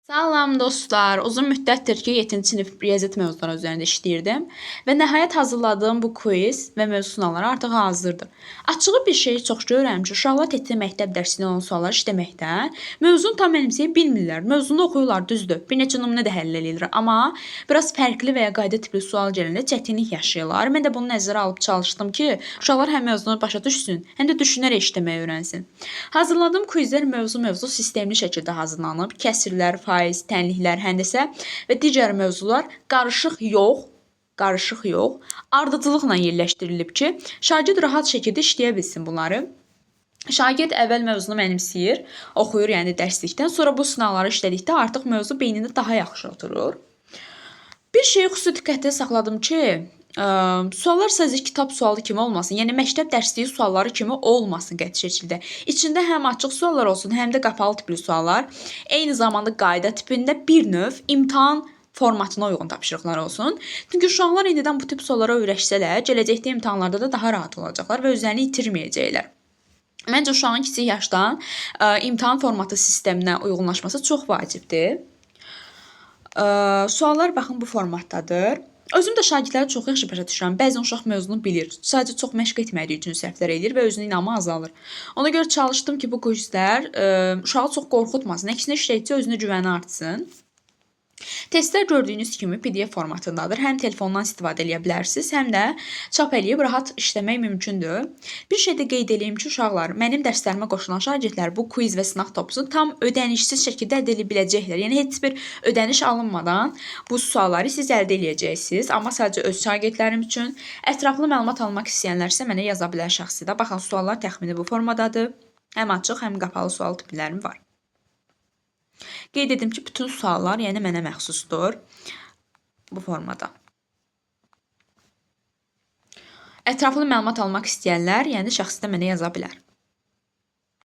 Salam dostlar. Uzun müddətdir ki 7-ci sinif riyaziyyat mövzuları üzərində işləyirdim və nəhayət hazırladığım bu quiz və mövzu sınavları artıq hazırdır. Açığı bir şeyi çox görürəm ki, uşaqlar təkcə məktəb dərsində olan sualları işləməkdən mövzunu tam mənimsəyə bilmirlər. Mövzunu oxuyurlar, düzdür. Bir neçə nümunə də həll edirlər, amma biraz fərqli və ya qayda tipli sual gələndə çətinlik yaşayırlar. Mən də bunu nəzərə alıb çalışdım ki, uşaqlar həm mövzunu başa düşsün, həm də düşünərək işləməyi öyrənsin. Hazırladığım quizlər mövzu sistemli şəkildə hazırlanıb. Kəsirlər, faiz, tənliklər, həndəsə və digər mövzular qarışıq yox, ardıcıllıqla yerləşdirilib ki, şagird rahat şəkildə işləyə bilsin bunları. Şagird əvvəl mövzunu mənimsəyir, oxuyur, yəni dərslikdən, sonra bu sınavları işlədikdə artıq mövzu beynində daha yaxşı oturur. Bir şeyi xüsusi diqqətdə saxladım ki, suallar sadəcə kitab sualı kimi olmasın. Yəni məktəb dərsliyi sualları kimi olmasın qəti şəkildə. İçində həm açıq suallar olsun, həm də qapalı tipli suallar. Eyni zamanda qayda tipində bir növ imtahan formatına uyğun tapşırıqlar olsun. Çünki uşaqlar indidən bu tip suallara öyrəşsələr, gələcəkdə imtahanlarda da daha rahat olacaqlar və özlərini itirməyəcəklər. Məncə uşağın kiçik yaşdan imtahan formatı sisteminə uyğunlaşması çox vacibdir. Suallar baxın bu formatdadır. Özüm də şagirdləri çox yaxşı başa düşürəm. Bəzən uşaq mövzunu bilir, sadəcə çox məşq etmədiyi üçün səhvlər edir və özünə inamı azalır. Ona görə çalışdım ki, bu quizlər uşağı çox qorxutmasın, əksinə işlədikcə özünə güvəni artsın. Testlər gördüyünüz kimi PDF formatındadır. Həm telefondan istifadə edə bilərsiniz, həm də çap eləyib rahat işləmək mümkündür. Bir şey də qeyd edeyim ki, uşaqlar, mənim dərslərimə qoşulan şagirdlər bu quiz və sınaq topusunu tam ödənişsiz şəkildə əldə edə biləcəklər. Yəni heç bir ödəniş alınmadan bu sualları siz əldə edəcəksiniz. Amma sadəcə öz şagirdlərim üçün ətraflı məlumat almaq istəyənlər isə mənə yaza bilər şəxsidə. Baxın, suallar təxmini bu formadadır. Həm açıq, həm qapalı sual tiplərim var. Qeyd edim ki, bütün suallar yəni mənə məxsusdur bu formada. Ətraflı məlumat almaq istəyənlər yəni şəxsidə mənə yaza bilər.